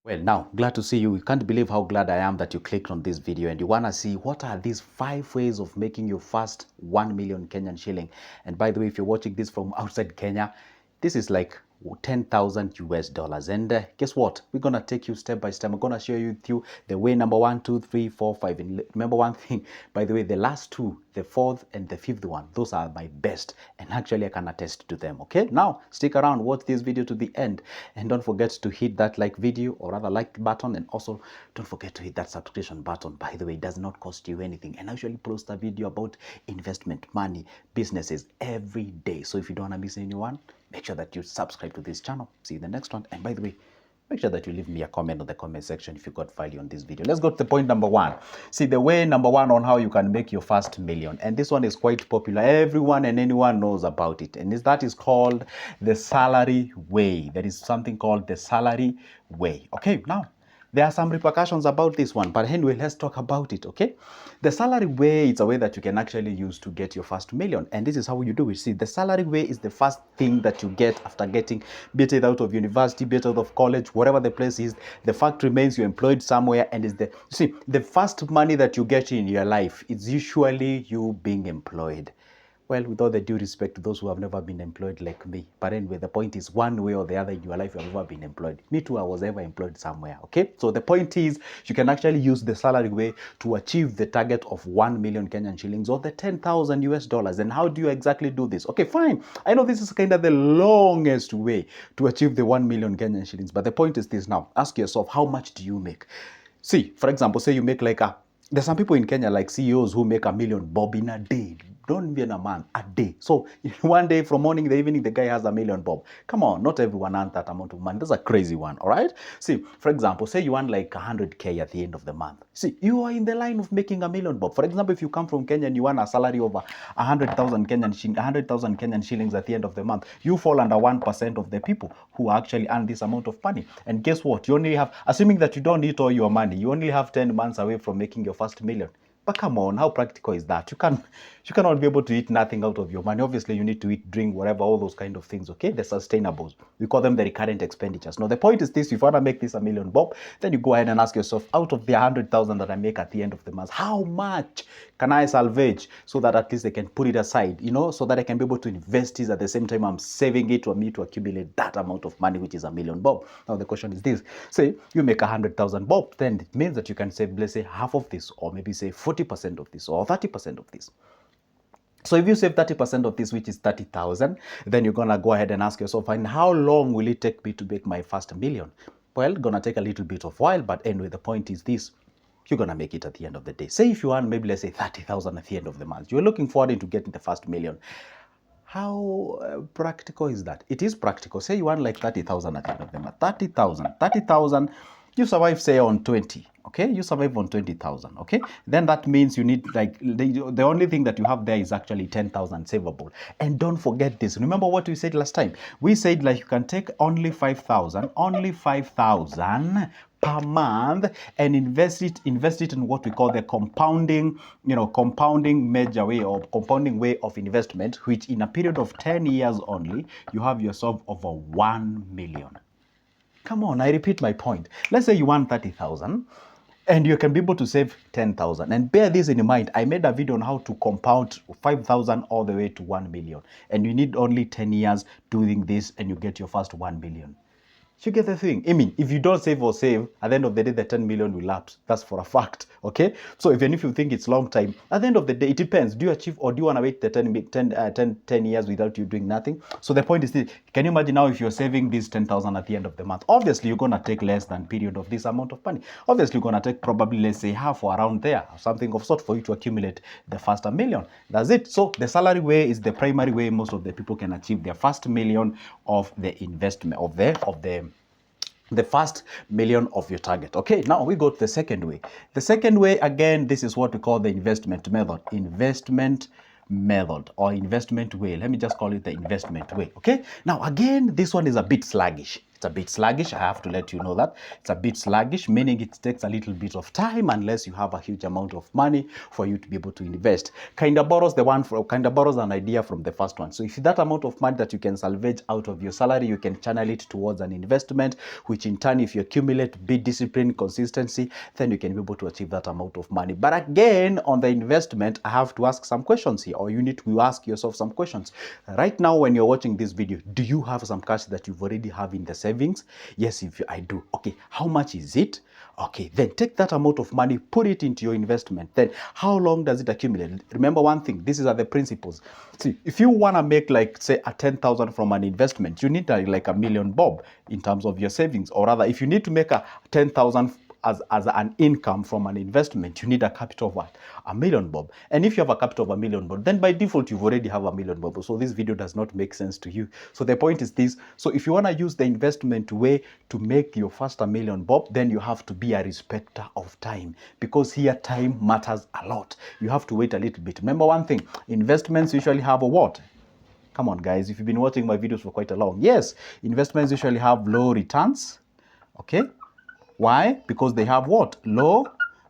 Well, now, glad to see you. You can't believe how glad I am that you clicked on this video and you want to see what are these 5 ways of making your first 1 million Kenyan shilling. And by the way, if you're watching this from outside Kenya, this is like 10,000 US dollars. And guess what? We're going to take you step by step. I'm going to show you through the way number 1, 2, 3, 4, 5. And remember one thing, by the way, the last two, the fourth and the fifth one, those are my best. And actually, I can attest to them. Okay, now stick around, watch this video to the end. And don't forget to hit that like video or rather like button. And also, don't forget to hit that subscription button. By the way, it does not cost you anything. And I usually post a video about investment, money, businesses every day. So if you don't want to miss anyone, make sure that you subscribe to this channel. See you in the next one. And by the way, make sure that you leave me a comment on the comment section if you got value on this video. Let's go to the point number 1. See, the way number 1 on how you can make your first million. And this one is quite popular. Everyone and anyone knows about it. And that is called the salary way. There is something called the salary way. Okay, now, there are some repercussions about this one, but anyway, let's talk about it, okay? The salary way is a way that you can actually use to get your first million, and this is how you do it. See, the salary way is the first thing that you get after getting, be it out of university, be it out of college, whatever the place is. The fact remains you're employed somewhere, and is the first money that you get in your life is usually you being employed. Well, with all the due respect to those who have never been employed like me. But anyway, the point is one way or the other in your life, you have never been employed. Me too, I was ever employed somewhere, okay? So the point is, you can actually use the salary way to achieve the target of 1 million Kenyan shillings or the 10,000 US dollars. And how do you exactly do this? Okay, fine. I know this is kind of the longest way to achieve the 1 million Kenyan shillings. But the point is this now. Ask yourself, how much do you make? See, for example, say you make like there's some people in Kenya like CEOs who make $1 million bob in a day. Don't even a month, a day. So one day from morning to the evening, the guy has $1 million bob. Come on, not everyone earns that amount of money. That's a crazy one, all right? See, for example, say you earn like 100K at the end of the month. See, you are in the line of making $1 million bob. For example, if you come from Kenya and you earn a salary of 100,000 Kenyan shillings at the end of the month, you fall under 1% of the people who actually earn this amount of money. And guess what? You only have, assuming that you don't eat all your money, you only have 10 months away from making your first million. But come on, how practical is that? You cannot be able to eat nothing out of your money. Obviously, you need to eat, drink, whatever, all those kind of things, okay? The sustainables. We call them the recurrent expenditures. Now, the point is this, if you want to make this $1 million bob, then you go ahead and ask yourself, out of the 100,000 that I make at the end of the month, how much can I salvage so that at least I can put it aside, so that I can be able to invest it at the same time I'm saving it for me to accumulate that amount of money, which is $1 million bob. Now, the question is this, say you make 100,000 bob, then it means that you can save, let's say, half of this, or maybe say 40% of this, or 30% of this. So if you save 30% of this, which is 30,000, then you're going to go ahead and ask yourself, and how long will it take me to make my first million? Well, it's going to take a little bit of while, but anyway, the point is this. You're going to make it at the end of the day. Say if you earn maybe, let's say, 30,000 at the end of the month. You're looking forward to getting the first million. How practical is that? It is practical. Say you earn like 30,000 at the end of the month. 30,000. You survive, say, on 20. Okay, you survive on 20,000. Okay, then that means you need like the only thing that you have there is actually 10,000 savable. And don't forget this. Remember what we said last time? We said like you can take only 5,000, per month and invest it in what we call the compounding major way or compounding way of investment, which in a period of 10 years only, you have yourself over 1 million. Come on, I repeat my point. Let's say you want 30,000 and you can be able to save 10,000. And bear this in mind, I made a video on how to compound 5,000 all the way to 1 million. And you need only 10 years doing this and you get your first 1 million. You get the thing. I mean, if you don't save, at the end of the day, the 10 million will lapse. That's for a fact, okay? So even if you think it's long time, at the end of the day, it depends. Do you achieve or do you want to wait the 10 years without you doing nothing? So the point is this. Can you imagine now if you're saving this 10,000 at the end of the month? Obviously, you're going to take less than period of this amount of money. Obviously, you're going to take probably, let's say, half or around there, something of sort for you to accumulate the first million. That's it. So the salary way is the primary way most of the people can achieve their first million of the investment, of the first million of your target. Okay, now we go to the second way. The second way, again, this is what we call the investment method. Investment or investment way. Let me just call it the investment way. Okay, now again, this one is a bit sluggish. It's a bit sluggish. I have to let you know that. It's a bit sluggish, meaning it takes a little bit of time unless you have a huge amount of money for you to be able to invest. Kinda borrows an idea from the first one. So if that amount of money that you can salvage out of your salary, you can channel it towards an investment, which in turn, if you accumulate, be discipline, consistency, then you can be able to achieve that amount of money. But again, on the investment, I have to ask some questions here, or you need to ask yourself some questions. Right now, when you're watching this video, do you have some cash that you've already have in the savings? Yes, I do. Okay, how much is it? Okay, then take that amount of money, put it into your investment. Then how long does it accumulate? Remember one thing, these are the principles. See, if you want to make like say a 10,000 from an investment, you need like a million bob in terms of your savings. Or rather, if you need to make a 10,000 as an income from an investment, you need a capital of what? A million bob. And if you have a capital of a million bob, then by default, you've already have a million bob. So this video does not make sense to you. So the point is this. So if you want to use the investment way to make your first a million bob, then you have to be a respecter of time, because here time matters a lot. You have to wait a little bit. Remember one thing, investments usually have a what? Come on, guys, if you've been watching my videos for quite a long, yes, investments usually have low returns. Okay. Why? Because they have what? Low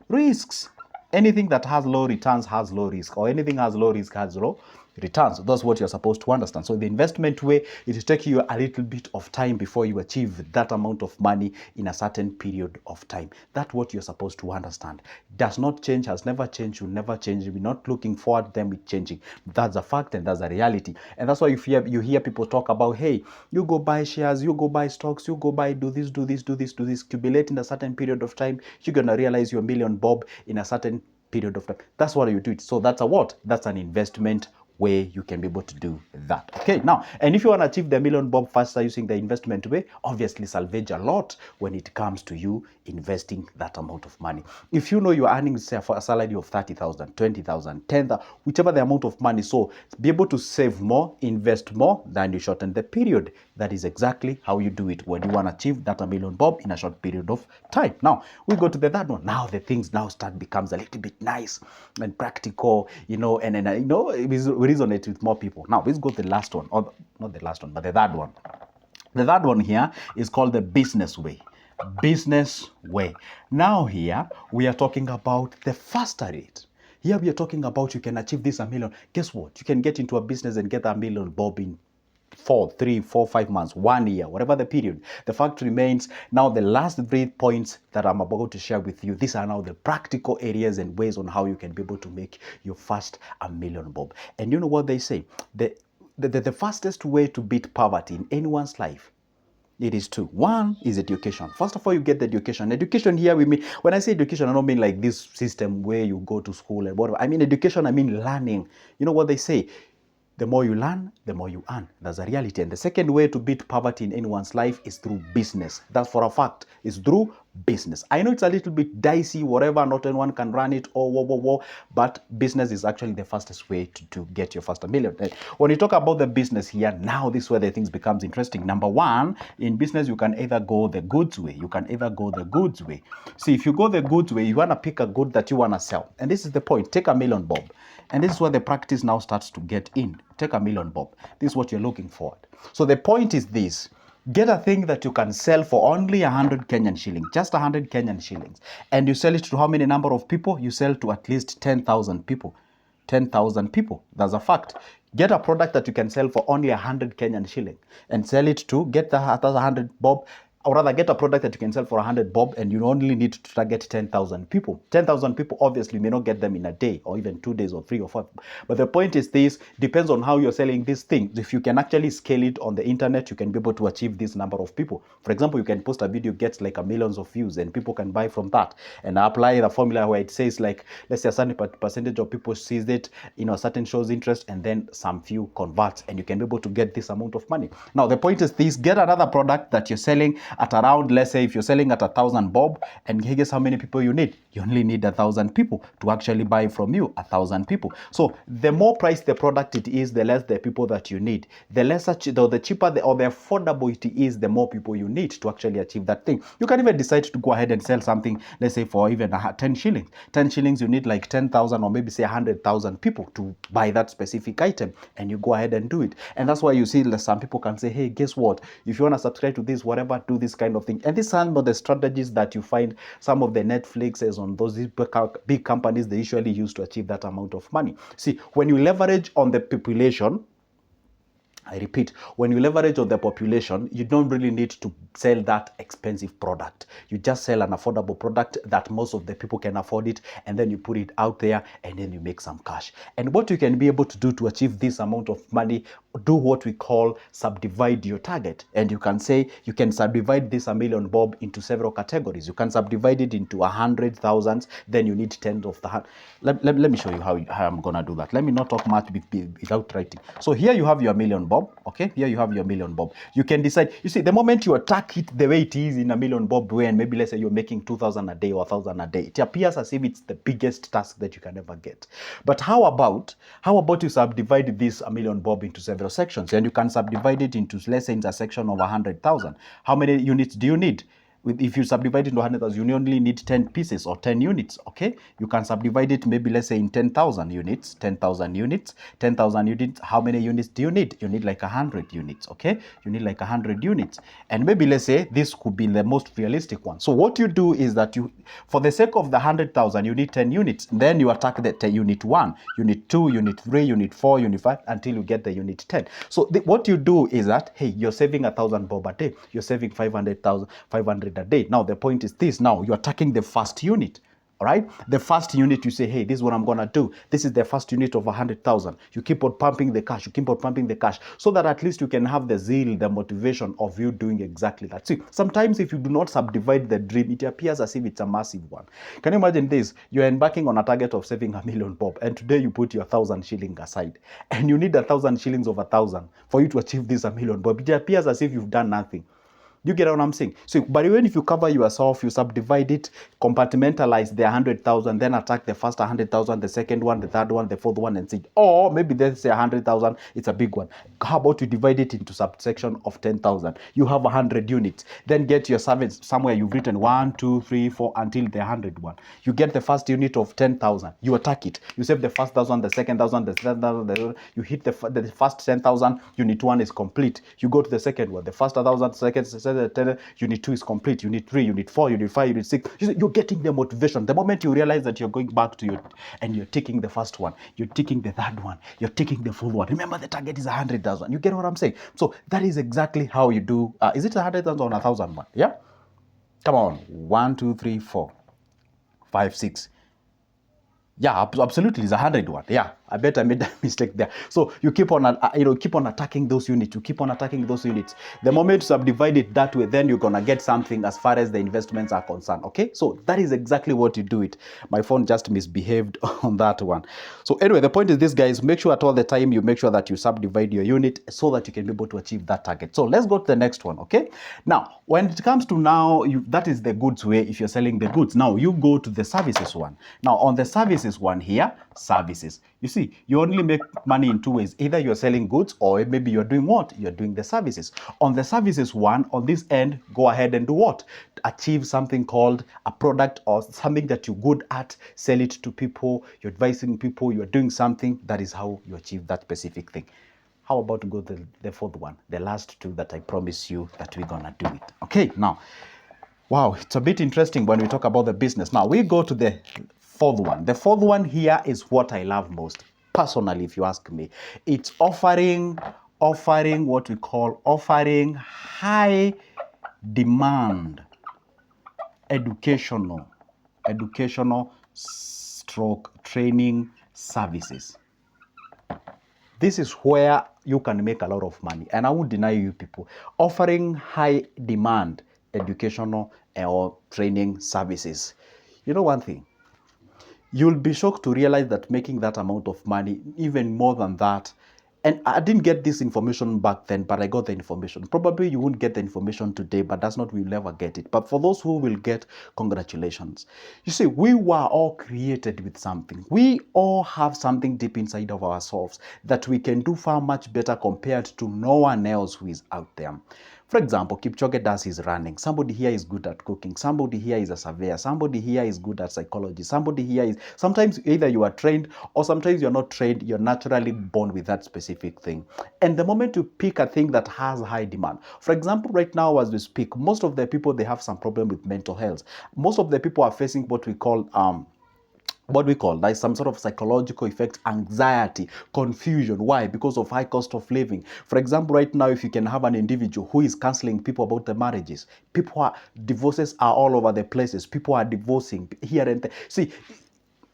risks. Anything that has low returns has low risk, or anything has low risk has low returns. That's what you're supposed to understand. So the investment way, it will take you a little bit of time before you achieve that amount of money in a certain period of time. That's what you're supposed to understand. Does not change, has never changed, will never change. We're not looking forward to them changing. That's a fact and that's a reality. And that's why you hear people talk about, hey, you go buy shares, you go buy stocks, you go buy, do this, accumulate in a certain period of time. You're going to realize your million bob in a certain period of time. That's what you do it. So that's a what? That's an investment way you can be able to do that. Okay, now, and if you want to achieve the million bob faster using the investment way, obviously salvage a lot when it comes to you investing that amount of money. If you know you're earning, say, for a salary of 30,000, 20,000, 10,000, whichever the amount of money, so be able to save more, invest more, then you shorten the period. That is exactly how you do it when you want to achieve that a million bob in a short period of time. Now, we go to the third one. Now, the things now becomes a little bit nice and practical, and we resonate with more people. Now, let's go to the last one, or not the last one, but the third one. The third one here is called the business way. Business way. Now here, we are talking about the faster rate. Here we are talking about you can achieve this a million. Guess what? You can get into a business and get a million bob in 4, 3, 4, 5 months, 1 year, whatever the period. The fact remains, now the last 3 points that I'm about to share with you, these are now the practical areas and ways on how you can be able to make your first a million bob. And you know what they say? The fastest way to beat poverty in anyone's life, it is two. One is education. First of all, you get the education. Education here, we mean, when I say education, I don't mean like this system where you go to school and whatever. I mean education, I mean learning. You know what they say? The more you learn, the more you earn. That's a reality. And the second way to beat poverty in anyone's life is through business. That's for a fact. It's through business. I know it's a little bit dicey, whatever, not anyone can run it, but business is actually the fastest way to get your first million. When you talk about the business here, now this is where the things becomes interesting. Number one, in business, you can either go the goods way. See, if you go the goods way, you want to pick a good that you want to sell. And this is the point. Take a million bob. And this is where the practice now starts to get in. Take a million bob. This is what you're looking for. So the point is this. Get a thing that you can sell for only 100 Kenyan shillings, just 100 Kenyan shillings. And you sell it to how many number of people? You sell to at least 10,000 people. 10,000 people. That's a fact. Get a product that you can sell for only 100 Kenyan shilling and sell it to get the 100 bob. Or rather, get a product that you can sell for 100 bob and you only need to target 10,000 people. 10,000 people, obviously, may not get them in a day or even 2 days or 3 or 4. But the point is this, depends on how you're selling this thing. If you can actually scale it on the internet, you can be able to achieve this number of people. For example, you can post a video, gets like a millions of views and people can buy from that. And apply the formula where it says like, let's say a certain percentage of people sees it, a certain shows interest and then some few converts and you can be able to get this amount of money. Now, the point is this, get another product that you're selling at around, let's say if you're selling at 1,000 bob, and guess how many people you need? You only need 1,000 people to actually buy from you, 1,000 people. So the more price the product it is, the less the people that you need. The lesser, the cheaper or the affordable it is, the more people you need to actually achieve that thing. You can even decide to go ahead and sell something, let's say for even 10 shillings. 10 shillings, you need like 10,000 or maybe say 100,000 people to buy that specific item, and you go ahead and do it. And that's why you see some people can say, hey, guess what? If you want to subscribe to this, whatever, do this kind of thing. And these are some of the strategies that you find some of the Netflixes on those big companies, they usually use to achieve that amount of money. See, when you leverage on the population, I repeat, when you leverage on the population, you don't really need to sell that expensive product. You just sell an affordable product that most of the people can afford it, and then you put it out there, and then you make some cash. And what you can be able to do to achieve this amount of money, do what we call subdivide your target. And you can say, you can subdivide this 1,000,000 bob into several categories. You can subdivide it into 100,000, then you need 10 of the. Let me show you how I'm going to do that. Let me not talk much without writing. So here you have your 1,000,000 bob. Okay, here you have your 1,000,000 bob. You can decide, you see, the moment you attack it the way it is in a 1,000,000 bob way, and maybe let's say you're making 2,000 a day or 1,000 a day, it appears as if it's the biggest task that you can ever get. But how about you subdivide this 1,000,000 bob into several sections, and you can subdivide it into, let's say, into a section of 100,000. How many units do you need? If you subdivide it into 100,000, you only need 10 pieces or 10 units, okay? You can subdivide it maybe, let's say, in 10,000 units, 10,000 units, 10,000 units. How many units do you need? You need like 100 units, okay? You need like 100 units. And maybe, let's say, this could be the most realistic one. So what you do is that you, for the sake of the 100,000, you need 10 units. Then you attack the unit 1, unit 2, unit 3, unit 4, unit 5, until you get the unit 10. So what you do is that, hey, you're saving 1,000 bob a day. You're saving 500 a day. Now the point is this: now you're attacking the first unit. All right, the first unit, you say, hey, this is what I'm gonna do. This is the first unit of 100,000. You keep on pumping the cash. You keep on pumping the cash, so that at least you can have the zeal, the motivation of you doing exactly that. See, sometimes if you do not subdivide the dream, it appears as if it's a massive one. Can you imagine this? You're embarking on a target of saving 1,000,000 bob, and today you put your 1,000 shilling aside, and you need 1,000 shillings of 1,000 for you to achieve this 1,000,000 bob. It appears as if you've done nothing. You get what I'm saying? So, but even if you cover yourself, you subdivide it, compartmentalize the 100,000, then attack the first 100,000, the second one, the third one, the fourth one, and see. Or maybe let's say 100,000, it's a big one. How about you divide it into subsection of 10,000? You have 100 units. Then get your service somewhere you've written 1, 2, 3, 4 until the 100 one. You get the first unit of 10,000. You attack it. You save the first 1,000, the second 1,000, the third 1,000. You hit the first 10,000. Unit 1 is complete. You go to the second one. The first 1,000, second. Unit 2 is complete. Unit 3, unit 4, unit 5, unit 6. You're getting the motivation. The moment you realize that you're going back to and you're taking the first one, you're taking the third one, you're taking the fourth one. Remember, the target is 100,000. You get what I'm saying? So that is exactly how you do. Is it 100,000 or 1,000 one? Yeah. Come on. 1, 2, 3, 4, 5, 6. Yeah, absolutely, it's 100 one. Yeah, I bet I made that mistake there. So you keep on, keep on attacking those units. You keep on attacking those units. The moment you subdivide it that way, then you're gonna get something as far as the investments are concerned. Okay, so that is exactly what you do it. My phone just misbehaved on that one. So anyway, the point is this, guys. Make sure at all the time you make sure that you subdivide your unit so that you can be able to achieve that target. So let's go to the next one. Okay. Now, when it comes to that is the goods way. If you're selling the goods, now you go to the services one. Now on the services one here, services. You see, you only make money in two ways. Either you're selling goods, or maybe you're doing what? You're doing the services. On the services one, on this end, go ahead and do what? Achieve something called a product or something that you're good at. Sell it to people. You're advising people. You're doing something. That is how you achieve that specific thing. How about to go to the fourth one? The last two that I promise you that we're gonna do it. Okay, now, wow, it's a bit interesting when we talk about the business. Now we go to the fourth one. The fourth one here is what I love most, personally, if you ask me. It's offering what we call offering high demand educational stroke training services. This is where you can make a lot of money, and I won't deny you people. Offering high demand educational or training services. You know one thing, you'll be shocked to realize that making that amount of money, even more than that, And I didn't get this information back then, but I got the information. Probably you won't get the information today, but that's not, we'll never get it. But for those who will get, congratulations. You see, we were all created with something. We all have something deep inside of ourselves that we can do far much better compared to no one else who is out there. For example, Kipchoge does his running. Somebody here is good at cooking. Somebody here is a surveyor. Somebody here is good at psychology. Somebody here is, sometimes either you are trained or sometimes you're not trained. You're naturally born with that specific thing. And the moment you pick a thing that has high demand, for example, right now as we speak, most of the people, they have some problem with mental health. Most of the people are facing what we call like some sort of psychological effect, anxiety, confusion. Why? Because of high cost of living. For example, right now, if you can have an individual who is counseling people about the marriages, divorces are all over the places. People are divorcing here and there. See,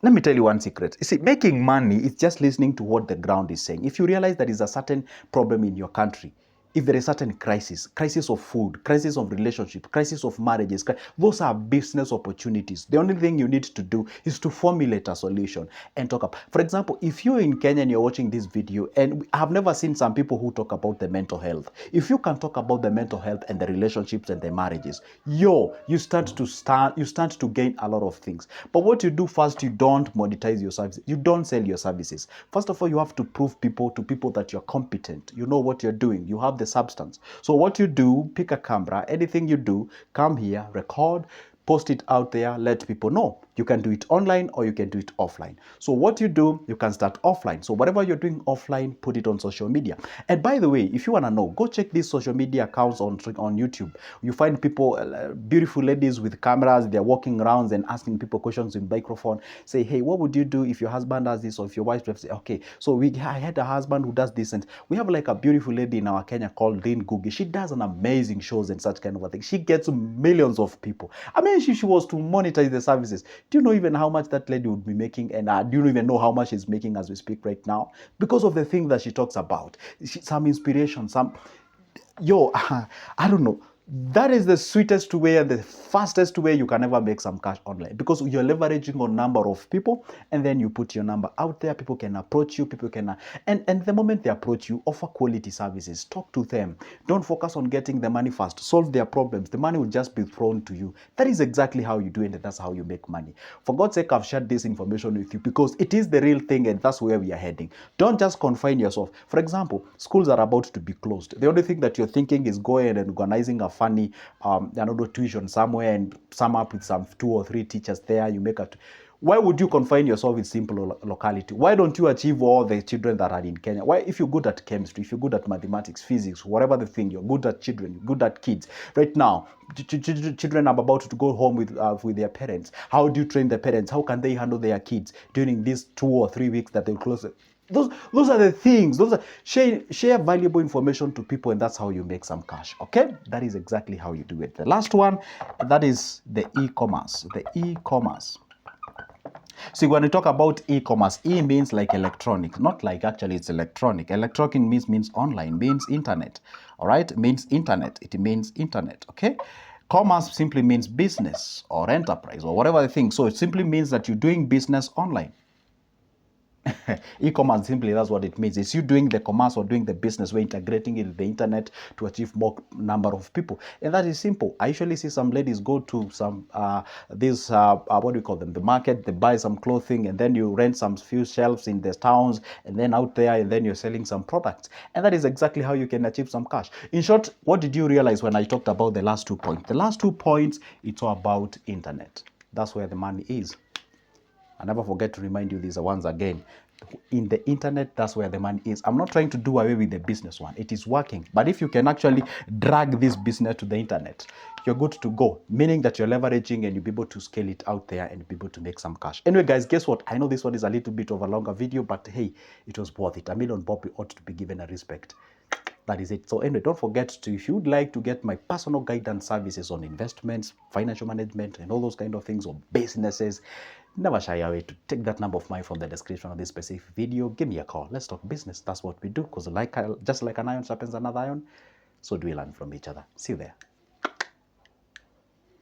let me tell you one secret. You see, making money is just listening to what the ground is saying. If you realize there is a certain problem in your country, if there is certain crisis of food, crisis of relationship, crisis of marriages, those are business opportunities. The only thing you need to do is to formulate a solution and talk up. For example, if you're in Kenya and you're watching this video, and I have never seen some people who talk about the mental health. If you can talk about the mental health and the relationships and the marriages, you start to gain a lot of things. But what you do first, you don't monetize your services. You don't sell your services. First of all, you have to prove to people that you're competent. You know what you're doing. You have the substance. So what you do, pick a camera, anything you do, come here, record, post it out there, let people know. You can do it online or you can do it offline. So what you do, you can start offline. So whatever you're doing offline, put it on social media. And by the way, if you want to know, go check these social media accounts on YouTube. You find people, beautiful ladies with cameras, they're walking around and asking people questions in microphone. Say, hey, what would you do if your husband does this, or if your wife does this? Okay, so I had a husband who does this, and we have like a beautiful lady in our Kenya called Lynn Gugi. She does an amazing shows and such kind of a thing. She gets millions of people. I mean, she was to monetize the services. Do you know even how much that lady would be making? And do you even know how much she's making as we speak right now? Because of the thing that she talks about. Some inspiration, I don't know. That is the sweetest way and the fastest way you can ever make some cash online, because you're leveraging on number of people, and then you put your number out there. People can approach you. And the moment they approach you, offer quality services. Talk to them. Don't focus on getting the money fast. Solve their problems. The money will just be thrown to you. That is exactly how you do it, and that's how you make money. For God's sake, I've shared this information with you because it is the real thing, and that's where we are heading. Don't just confine yourself. For example, schools are about to be closed. The only thing that you're thinking is going and organizing a funny tuition somewhere and sum up with some 2 or 3 teachers there. You make why would you confine yourself in simple locality? Why don't you achieve all the children that are in Kenya? Why, if you're good at chemistry, if you're good at mathematics, physics, whatever the thing, you're good at children, you're good at kids. Right now, children are about to go home with their parents. How do you train the parents? How can they handle their kids during these 2 or 3 weeks that they'll close it? Those are the things. Those are share valuable information to people, and that's how you make some cash. Okay, that is exactly how you do it. The last one, that is the e-commerce. The e-commerce. See, when we talk about e-commerce, e means like electronic, not like actually it's electronic. Electronic means online, means internet. All right, means internet. It means internet. Okay. Commerce simply means business or enterprise or whatever the thing. So it simply means that you're doing business online. E-commerce, simply, that's what it means. It's you doing the commerce or doing the business. We're integrating it with the internet to achieve more number of people, and that is simple. I usually see some ladies go to some what do we call them, the market. They buy some clothing, and then you rent some few shelves in the towns, and then out there, and then you're selling some products, and that is exactly how you can achieve some cash. In short, what did you realize when I talked about the last 2 points? The last 2 points, it's all about internet. That's where the money is. I never forget to remind you this once again. In the internet, that's where the money is. I'm not trying to do away with the business one. It is working. But if you can actually drag this business to the internet, you're good to go. Meaning that you're leveraging and you'll be able to scale it out there and be able to make some cash. Anyway, guys, guess what? I know this one is a little bit of a longer video, but hey, it was worth it. $1 million Bob ought to be given a respect. That is it. So anyway, don't forget to, if you'd like to get my personal guidance services on investments, financial management, and all those kind of things, or businesses, never shy away to take that number of mine from the description of this specific video. Give me a call. Let's talk business. That's what we do. Because just like an iron sharpens another iron, so do we learn from each other. See you there.